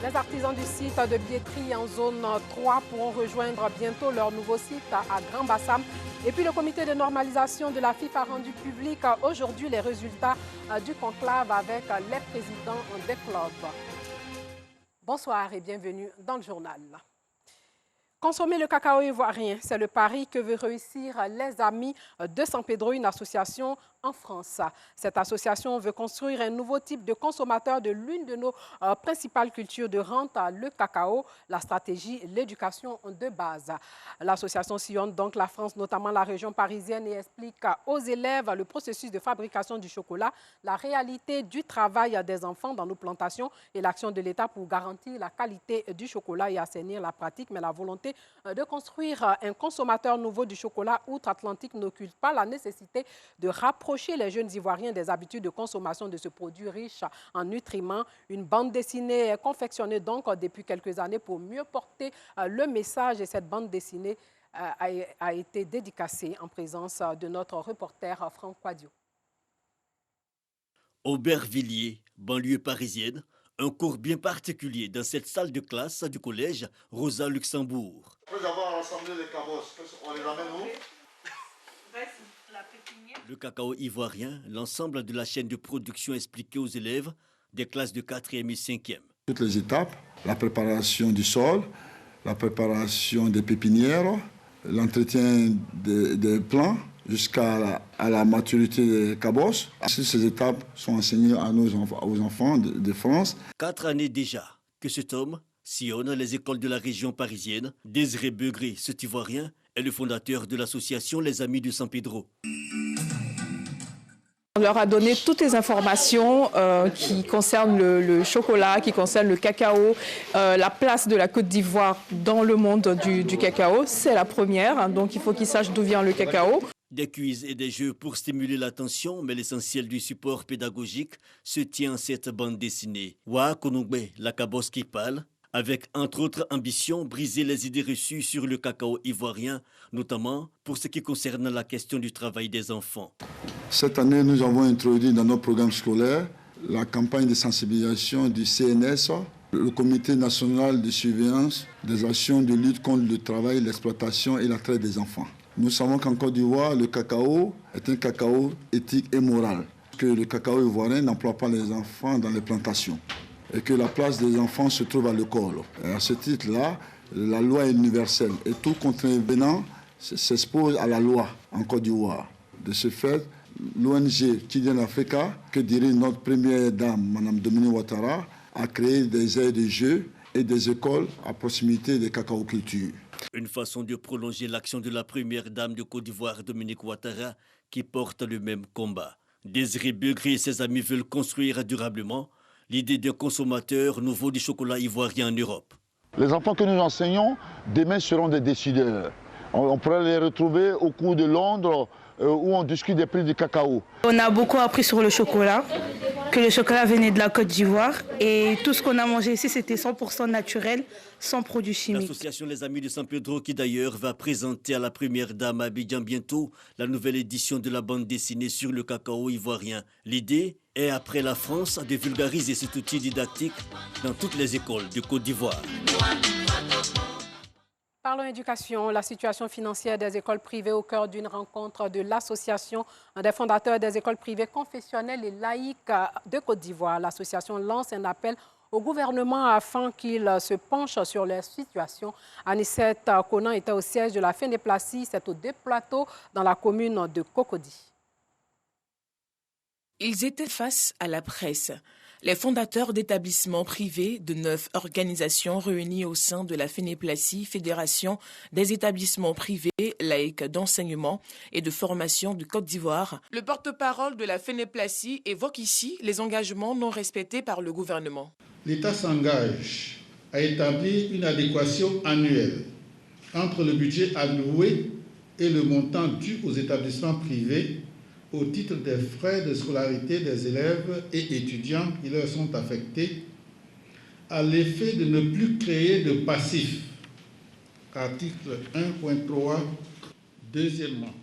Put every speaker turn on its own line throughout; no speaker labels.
Les artisans du site de billetterie en zone 3 pourront rejoindre bientôt leur nouveau site à Grand Bassam. Et puis le comité de normalisation de la FIFA a rendu public aujourd'hui les résultats du conclave avec les présidents des clubs. Bonsoir et bienvenue dans le journal. Consommer le cacao ivoirien, c'est le pari que veut réussir les Amis de San Pedro, une association en France. Cette association veut construire un nouveau type de consommateur de l'une de nos principales cultures de rente, le cacao, la stratégie, l'éducation de base. L'association sillonne donc la France, notamment la région parisienne, et explique aux élèves le processus de fabrication du chocolat, la réalité du travail des enfants dans nos plantations et l'action de l'État pour garantir la qualité du chocolat et assainir la pratique. Mais la volonté de construire un consommateur nouveau du chocolat outre-Atlantique n'occulte pas la nécessité de rapprocher les jeunes Ivoiriens des habitudes de consommation de ce produit riche en nutriments. Une bande dessinée est confectionnée donc depuis quelques années pour mieux porter le message, et cette bande dessinée a été dédicacée en présence de notre reporter Franck Quadio.
Aubervilliers, banlieue parisienne, un cours bien particulier dans cette salle de classe du collège Rosa Luxembourg.
Après avoir rassemblé les cabosses, on les ramène où?
Le cacao ivoirien, l'ensemble de la chaîne de production expliquée aux élèves des classes de 4e et 5e.
Toutes les étapes, la préparation du sol, la préparation des pépinières, l'entretien des plants jusqu'à la maturité des cabosses. Ces étapes sont enseignées aux enfants de France.
4 années déjà que cet homme sillonne les écoles de la région parisienne. Désiré Begré, cet Ivoirien, est le fondateur de l'association Les Amis de San Pedro.
On leur a donné toutes les informations qui concernent le chocolat, qui concernent le cacao, la place de la Côte d'Ivoire dans le monde du cacao. C'est la première, hein, donc il faut qu'ils sachent d'où vient le cacao.
Des quiz et des jeux pour stimuler l'attention, mais l'essentiel du support pédagogique se tient en cette bande dessinée. Wa Konungbe, la cabosse qui parle, avec entre autres ambitions briser les idées reçues sur le cacao ivoirien, notamment pour ce qui concerne la question du travail des enfants.
Cette année, nous avons introduit dans nos programmes scolaires la campagne de sensibilisation du CNS, le Comité national de surveillance des actions de lutte contre le travail, l'exploitation et la traite des enfants. Nous savons qu'en Côte d'Ivoire, le cacao est un cacao éthique et moral, que le cacao ivoirien n'emploie pas les enfants dans les plantations et que la place des enfants se trouve à l'école. À ce titre-là, la loi est universelle et tout contrevenant s'expose à la loi en Côte d'Ivoire. De ce fait, l'ONG Children Africa, que dirige notre première dame, Mme Dominique Ouattara, a créé des aires de jeu et des écoles à proximité des cacaocultures.
Une façon de prolonger l'action de la première dame de Côte d'Ivoire, Dominique Ouattara, qui porte le même combat. Désiré Begré et ses amis veulent construire durablement l'idée d'un consommateur nouveau du chocolat ivoirien en Europe.
Les enfants que nous enseignons, demain seront des décideurs. On pourra les retrouver au cours de Londres, où on discute des prix du cacao.
On a beaucoup appris sur le chocolat, que le chocolat venait de la Côte d'Ivoire et tout ce qu'on a mangé ici c'était 100% naturel, sans produits chimiques.
L'association Les Amis de San Pedro qui d'ailleurs va présenter à la première dame à Abidjan bientôt la nouvelle édition de la bande dessinée sur le cacao ivoirien. L'idée est, après la France, de vulgariser cet outil didactique dans toutes les écoles de Côte d'Ivoire.
Parlons éducation, la situation financière des écoles privées au cœur d'une rencontre de l'association des fondateurs des écoles privées confessionnelles et laïques de Côte d'Ivoire. L'association lance un appel au gouvernement afin qu'il se penche sur leur situation. Anicette Conan était au siège de la FENEPLACI, c'est au Deux-Plateaux, dans la commune de Cocody.
Ils étaient face à la presse. Les fondateurs d'établissements privés de 9 organisations réunies au sein de la FENEPLACI, Fédération des établissements privés laïques d'enseignement et de formation de Côte d'Ivoire. Le porte-parole de la FENEPLACI évoque ici les engagements non respectés par le gouvernement.
L'État s'engage à établir une adéquation annuelle entre le budget alloué et le montant dû aux établissements privés au titre des frais de scolarité des élèves et étudiants qui leur sont affectés, à l'effet de ne plus créer de passifs. Article 1.3. Deuxièmement,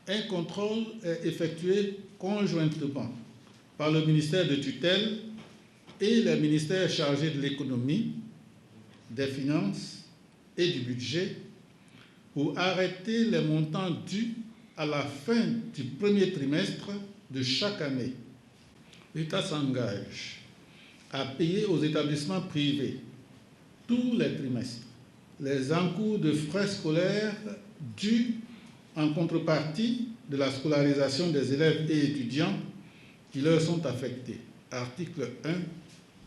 un contrôle est effectué conjointement par le ministère de tutelle et les ministères chargés de l'économie, des finances et du budget pour arrêter les montants dus à la fin du premier trimestre de chaque année. L'État s'engage à payer aux établissements privés tous les trimestres les encours de frais scolaires dus en contrepartie de la scolarisation des élèves et étudiants qui leur sont affectés. Article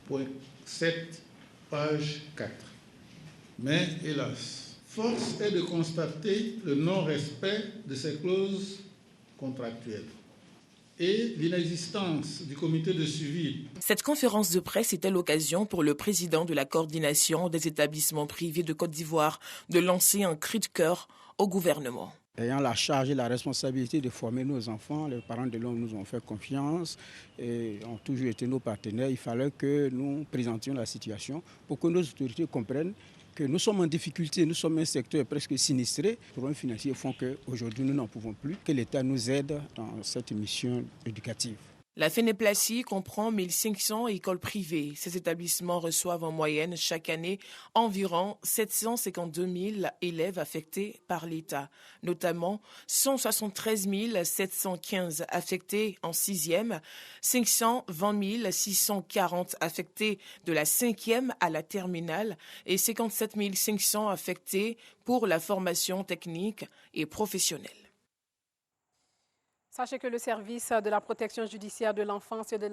1.7, page 4. Mais hélas, force est de constater le non-respect de ces clauses contractuelles et l'inexistence du comité de suivi.
Cette conférence de presse était l'occasion pour le président de la coordination des établissements privés de Côte d'Ivoire de lancer un cri de cœur au gouvernement.
Ayant la charge et la responsabilité de former nos enfants, les parents de l'homme nous ont fait confiance et ont toujours été nos partenaires. Il fallait que nous présentions la situation pour que nos autorités comprennent que nous sommes en difficulté, nous sommes un secteur presque sinistré. Les problèmes financiers font qu'aujourd'hui nous n'en pouvons plus, que l'État nous aide dans cette mission éducative.
La Fénéplacie comprend 1500 écoles privées. Ces établissements reçoivent en moyenne chaque année environ 752 000 élèves affectés par l'État, notamment 173 715 affectés en 6e, 520 640 affectés de la 5e à la terminale et 57 500 affectés pour la formation technique et professionnelle.
Sachez que le service de la protection judiciaire de l'enfance et de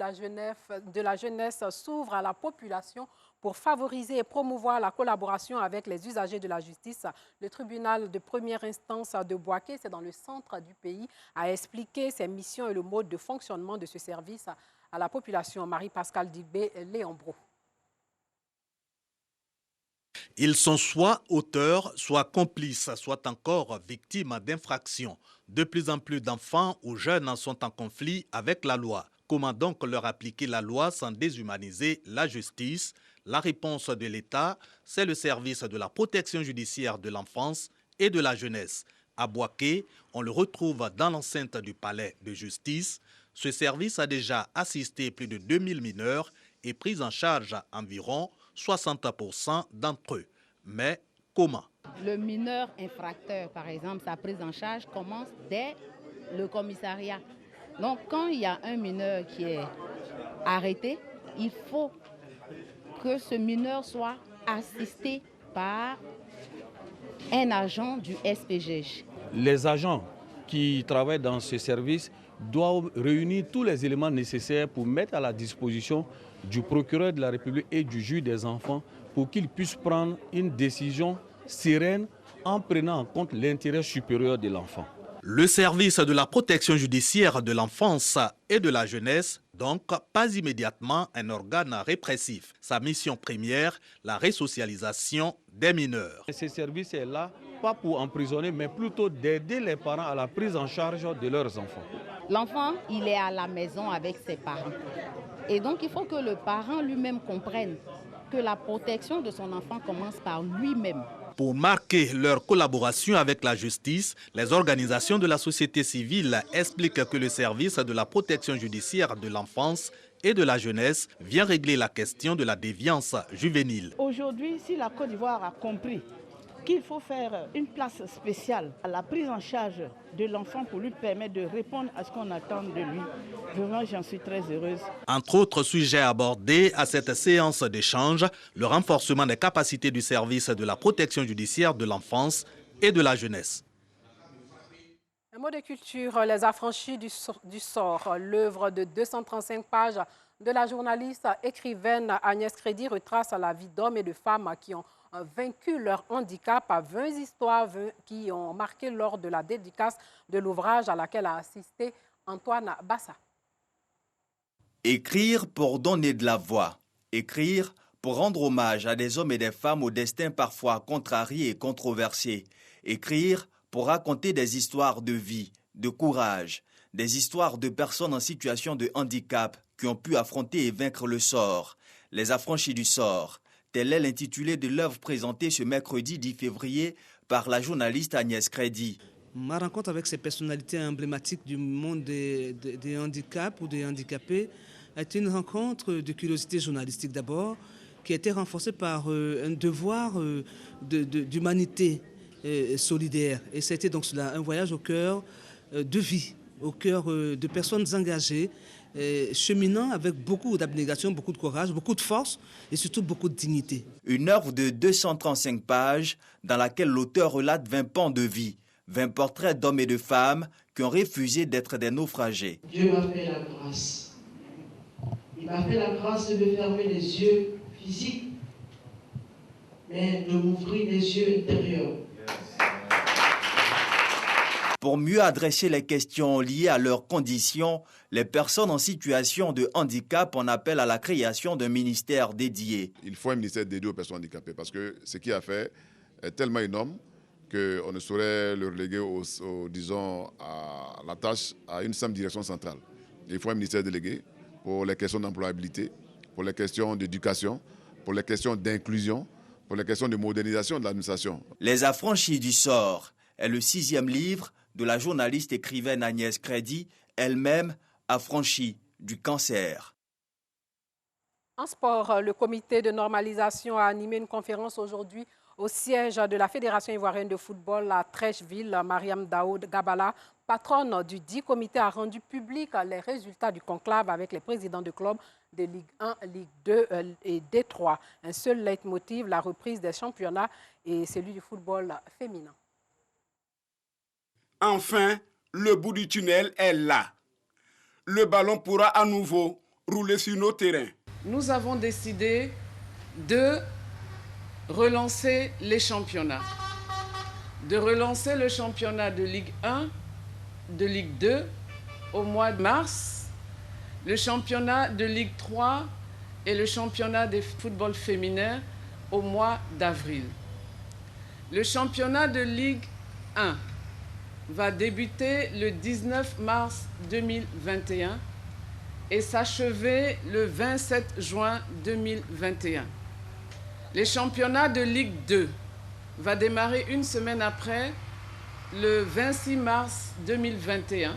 la jeunesse s'ouvre à la population pour favoriser et promouvoir la collaboration avec les usagers de la justice. Le tribunal de première instance de Bouaké, c'est dans le centre du pays, a expliqué ses missions et le mode de fonctionnement de ce service à la population. Marie-Pascale Dibé, Léon Bro.
Ils sont soit auteurs, soit complices, soit encore victimes d'infractions. De plus en plus d'enfants ou jeunes sont en conflit avec la loi. Comment donc leur appliquer la loi sans déshumaniser la justice? La réponse de l'État, c'est le service de la protection judiciaire de l'enfance et de la jeunesse. À Bouaké, on le retrouve dans l'enceinte du palais de justice. Ce service a déjà assisté plus de 2000 mineurs et pris en charge environ 60% d'entre eux. Mais comment?
Le mineur infracteur, par exemple, sa prise en charge commence dès le commissariat. Donc, quand il y a un mineur qui est arrêté, il faut que ce mineur soit assisté par un agent du SPGJ.
Les agents qui travaillent dans ce service doivent réunir tous les éléments nécessaires pour mettre à la disposition du procureur de la République et du juge des enfants pour qu'ils puissent prendre une décision sereine en prenant en compte l'intérêt supérieur de l'enfant.
Le service de la protection judiciaire de l'enfance et de la jeunesse, donc pas immédiatement un organe répressif. Sa mission première, la resocialisation des mineurs.
Ce service est là, pas pour emprisonner, mais plutôt d'aider les parents à la prise en charge de leurs enfants.
L'enfant, il est à la maison avec ses parents. Et donc, il faut que le parent lui-même comprenne que la protection de son enfant commence par lui-même.
Pour marquer leur collaboration avec la justice, les organisations de la société civile expliquent que le service de la protection judiciaire de l'enfance et de la jeunesse vient régler la question de la déviance juvénile.
Aujourd'hui, si la Côte d'Ivoire a compris qu'il faut faire une place spéciale à la prise en charge de l'enfant pour lui permettre de répondre à ce qu'on attend de lui, vraiment j'en suis très heureuse.
Entre autres sujets abordés à cette séance d'échange, le renforcement des capacités du service de la protection judiciaire de l'enfance et de la jeunesse.
Un mot de culture, Les Affranchis du sort, l'œuvre de 235 pages de la journaliste écrivaine Agnès Crédy retrace la vie d'hommes et de femmes qui ont vaincu leur handicap, 20 histoires qui ont marqué lors de la dédicace de l'ouvrage à laquelle a assisté Antoine Bassa.
Écrire pour donner de la voix. Écrire pour rendre hommage à des hommes et des femmes au destin parfois contrarié et controversé. Écrire pour raconter des histoires de vie, de courage, des histoires de personnes en situation de handicap qui ont pu affronter et vaincre le sort. Les affranchis du sort. Tel est l'intitulé de l'œuvre présentée ce mercredi 10 février par la journaliste Agnès Crédy.
Ma rencontre avec ces personnalités emblématiques du monde des handicaps ou des handicapés a été une rencontre de curiosité journalistique d'abord, qui a été renforcée par un devoir d'humanité solidaire. Et c'était donc cela, un voyage au cœur de vie, au cœur de personnes engagées, cheminant avec beaucoup d'abnégation, beaucoup de courage, beaucoup de force et surtout beaucoup de dignité.
Une œuvre de 235 pages dans laquelle l'auteur relate 20 pans de vie, 20 portraits d'hommes et de femmes qui ont refusé d'être des naufragés.
Dieu m'a fait la grâce. Il m'a fait la grâce de me fermer les yeux physiques, mais de m'ouvrir les yeux intérieurs.
Pour mieux adresser les questions liées à leurs conditions, les personnes en situation de handicap en appellent à la création d'un ministère dédié.
Il faut un ministère dédié aux personnes handicapées parce que ce qu'il a fait est tellement énorme qu'on ne saurait le reléguer disons, à la tâche à une simple direction centrale. Il faut un ministère délégué pour les questions d'employabilité, pour les questions d'éducation, pour les questions d'inclusion, pour les questions de modernisation de l'administration.
Les affranchis du sort est le 6e livre de la journaliste écrivaine Agnès Crédit, elle-même affranchie du cancer.
En sport, le comité de normalisation a animé une conférence aujourd'hui au siège de la Fédération ivoirienne de football à Trècheville. Mariam Daoud Gabala, patronne du dit comité, a rendu public les résultats du conclave avec les présidents de clubs de Ligue 1, Ligue 2 et D3. Un seul leitmotiv, la reprise des championnats et celui du football féminin.
Enfin, le bout du tunnel est là. Le ballon pourra à nouveau rouler sur nos terrains.
Nous avons décidé de relancer les championnats. De relancer le championnat de Ligue 1, de Ligue 2 au mois de mars, le championnat de Ligue 3 et le championnat de football féminin au mois d'avril. Le championnat de Ligue 1 va débuter le 19 mars 2021 et s'achever le 27 juin 2021. Les championnats de Ligue 2 va démarrer une semaine après, le 26 mars 2021.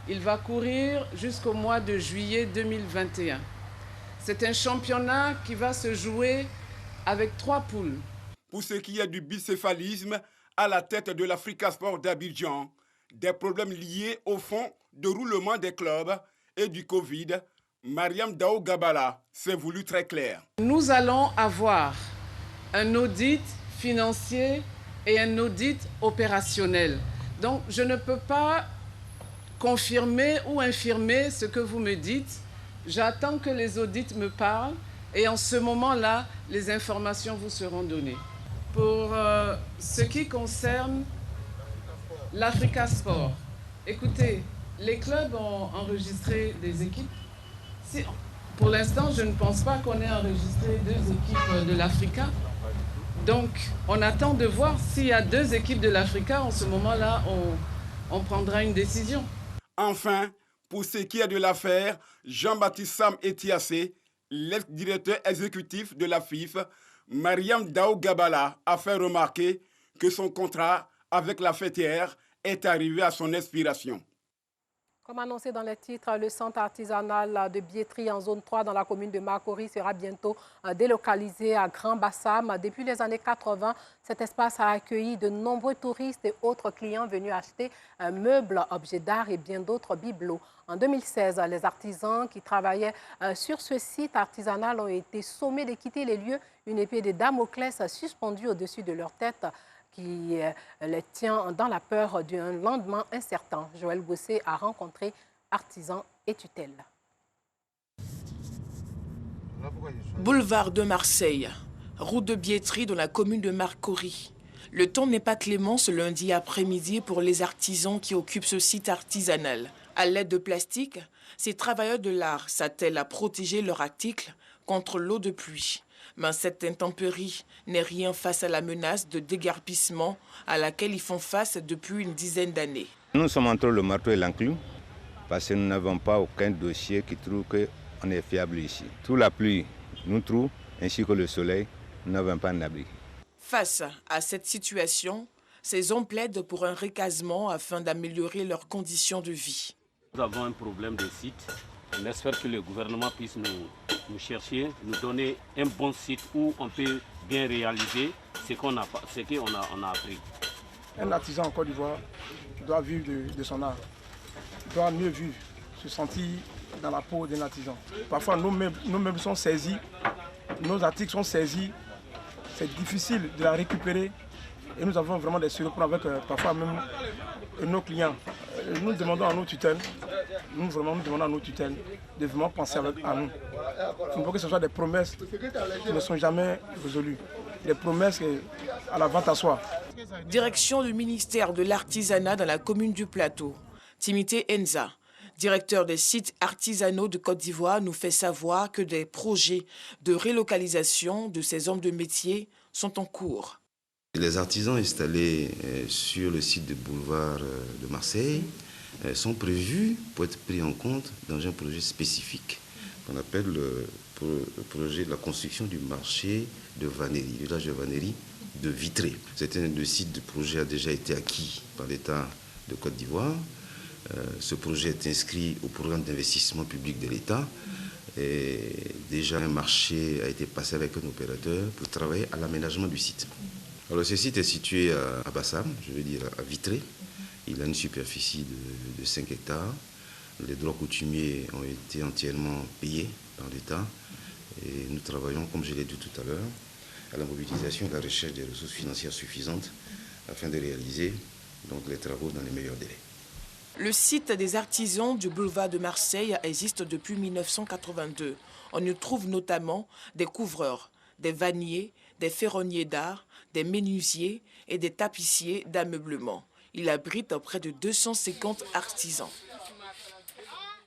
Il va courir jusqu'au mois de juillet 2021. C'est un championnat qui va se jouer avec 3 poules.
Pour ce qui est du bicéphalisme, à la tête de l'Africa Sport d'Abidjan, des problèmes liés au fonds de roulement des clubs et du Covid, Mariam Daoud Gabala s'est voulu très clair.
Nous allons avoir un audit financier et un audit opérationnel. Donc, je ne peux pas confirmer ou infirmer ce que vous me dites. J'attends que les audits me parlent et en ce moment-là, les informations vous seront données. Pour ce qui concerne l'Africa Sport, écoutez, les clubs ont enregistré des équipes. Pour l'instant, je ne pense pas qu'on ait enregistré 2 équipes de l'Africa. Donc, on attend de voir s'il y a 2 équipes de l'Africa. En ce moment-là, on prendra une décision.
Enfin, pour ce qui est de l'affaire, Jean-Baptiste Sam Etiassé, l'ex-directeur exécutif de la FIF, Mariam Daoud Gabala a fait remarquer que son contrat avec la fêtière est arrivé à son expiration.
Comme annoncé dans les titres, le centre artisanal de billetterie en zone 3 dans la commune de Makori sera bientôt délocalisé à Grand Bassam. Depuis les années 80, cet espace a accueilli de nombreux touristes et autres clients venus acheter meubles, objets d'art et bien d'autres bibelots. En 2016, les artisans qui travaillaient sur ce site artisanal ont été sommés de quitter les lieux. Une épée de Damoclès suspendue au-dessus de leur tête qui les tient dans la peur d'un lendemain incertain. Joël Gossé a rencontré artisans et tutelles.
Boulevard de Marseille, route de billetterie dans la commune de Makori. Le temps n'est pas clément ce lundi après-midi pour les artisans qui occupent ce site artisanal. À l'aide de plastique, ces travailleurs de l'art s'attellent à protéger leurs articles contre l'eau de pluie. Mais cette intempérie n'est rien face à la menace de déguerpissement à laquelle ils font face depuis une dizaine d'années.
Nous sommes entre le marteau et l'enclume parce que nous n'avons pas aucun dossier qui trouve qu'on est fiable ici. Toute la pluie nous trouve, ainsi que le soleil, nous n'avons pas d'abri.
Face à cette situation, ces hommes plaident pour un recasement afin d'améliorer leurs conditions de vie.
Nous avons un problème de site On espère que le gouvernement puisse nous chercher, nous donner un bon site où on peut bien réaliser ce qu'on a appris.
Un artisan en Côte d'Ivoire doit vivre de son art, doit mieux vivre, se sentir dans la peau d'un artisan. Parfois, nos meubles sont saisis, nos articles sont saisis, c'est difficile de la récupérer et nous avons vraiment des surplomb avec parfois même nos clients. Nous demandons à nos tutelles, de vraiment penser à nous. Il faut que ce soit des promesses qui ne sont jamais résolues, des promesses à la vente à soi.
Direction du ministère de l'Artisanat dans la commune du Plateau. Timité Enza, directeur des sites artisanaux de Côte d'Ivoire, nous fait savoir que des projets de relocalisation de ces hommes de métier sont en cours.
Les artisans installés sur le site de boulevard de Marseille sont prévus pour être pris en compte dans un projet spécifique qu'on appelle le projet de la construction du marché de vannerie, du village de vannerie de Vitré. Le site de projet a déjà été acquis par l'État de Côte d'Ivoire. Ce projet est inscrit au programme d'investissement public de l'État. Et déjà un marché a été passé avec un opérateur pour travailler à l'aménagement du site. Alors ce site est situé à Bassam, je veux dire à Vitré. Il a une superficie de 5 hectares. Les droits coutumiers ont été entièrement payés par l'État. Et nous travaillons, comme je l'ai dit tout à l'heure, à la mobilisation et à la recherche des ressources financières suffisantes afin de réaliser donc, les travaux dans les meilleurs délais.
Le site des artisans du boulevard de Marseille existe depuis 1982. On y trouve notamment des couvreurs, des vanniers, des ferronniers d'art, des menuisiers et des tapissiers d'ameublement. Il abrite près de 250 artisans.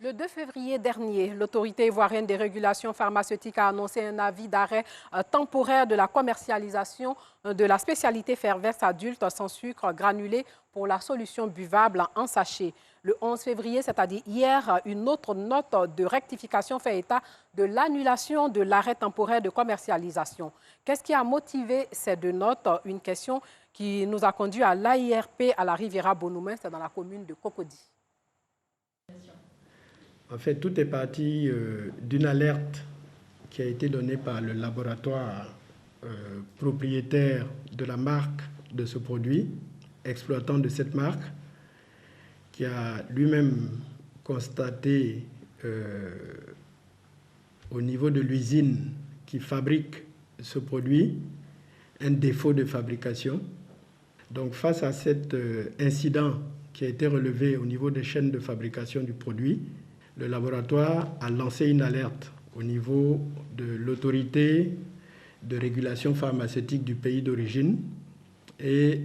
Le 2 février dernier, l'autorité ivoirienne des régulations pharmaceutiques a annoncé un avis d'arrêt temporaire de la commercialisation de la spécialité Ferverse adulte sans sucre granulé pour la solution buvable en sachet. Le 11 février, c'est-à-dire hier, une autre note de rectification fait état de l'annulation de l'arrêt temporaire de commercialisation. Qu'est-ce qui a motivé ces deux notes? Une question qui nous a conduit à l'AIRP à la Riviera Bonoumen, c'est dans la commune de Cocody.
En fait, tout est parti d'une alerte qui a été donnée par le laboratoire propriétaire de la marque de ce produit, exploitant de cette marque, qui a lui-même constaté au niveau de l'usine qui fabrique ce produit un défaut de fabrication. Donc, face à cet incident qui a été relevé au niveau des chaînes de fabrication du produit, le laboratoire a lancé une alerte au niveau de l'autorité de régulation pharmaceutique du pays d'origine. Et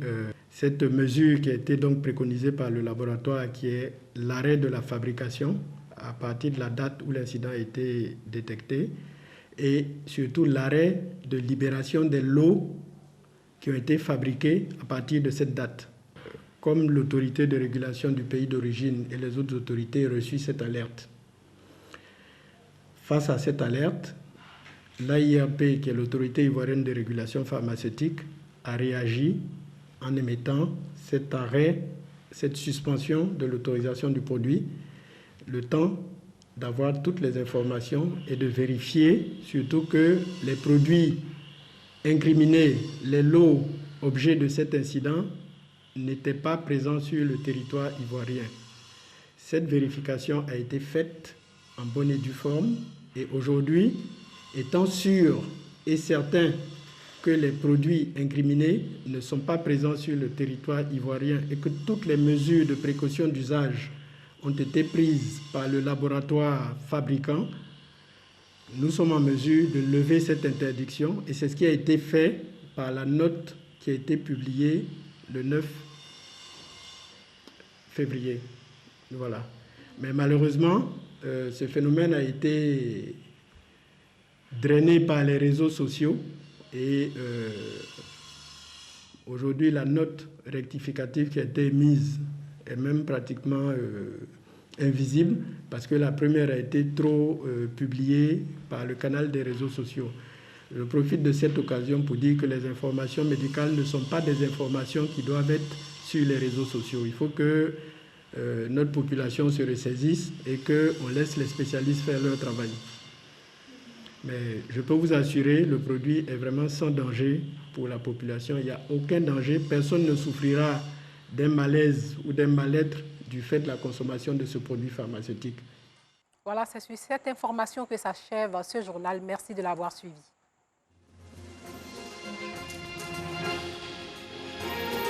cette mesure qui a été donc préconisée par le laboratoire, qui est l'arrêt de la fabrication à partir de la date où l'incident a été détecté, et surtout l'arrêt de libération des lots qui ont été fabriqués à partir de cette date. Comme l'autorité de régulation du pays d'origine et les autres autorités ont reçu cette alerte. Face à cette alerte, l'AIRP, qui est l'autorité ivoirienne de régulation pharmaceutique, a réagi en émettant cet arrêt, cette suspension de l'autorisation du produit, le temps d'avoir toutes les informations et de vérifier surtout que les produits incriminés, les lots objets de cet incident, n'étaient pas présents sur le territoire ivoirien. Cette vérification a été faite en bonne et due forme et aujourd'hui, étant sûr et certain que les produits incriminés ne sont pas présents sur le territoire ivoirien et que toutes les mesures de précaution d'usage ont été prises par le laboratoire fabricant, nous sommes en mesure de lever cette interdiction et c'est ce qui a été fait par la note qui a été publiée le 9 février. Voilà. Mais malheureusement, ce phénomène a été drainé par les réseaux sociaux et aujourd'hui, la note rectificative qui a été mise est même pratiquement invisible parce que la première a été trop publiée par le canal des réseaux sociaux. Je profite de cette occasion pour dire que les informations médicales ne sont pas des informations qui doivent être sur les réseaux sociaux. Il faut que notre population se ressaisisse et qu'on laisse les spécialistes faire leur travail. Mais je peux vous assurer, le produit est vraiment sans danger pour la population. Il n'y a aucun danger. Personne ne souffrira d'un malaise ou d'un mal-être du fait de la consommation de ce produit pharmaceutique.
Voilà, c'est sur cette information que s'achève ce journal. Merci de l'avoir suivi.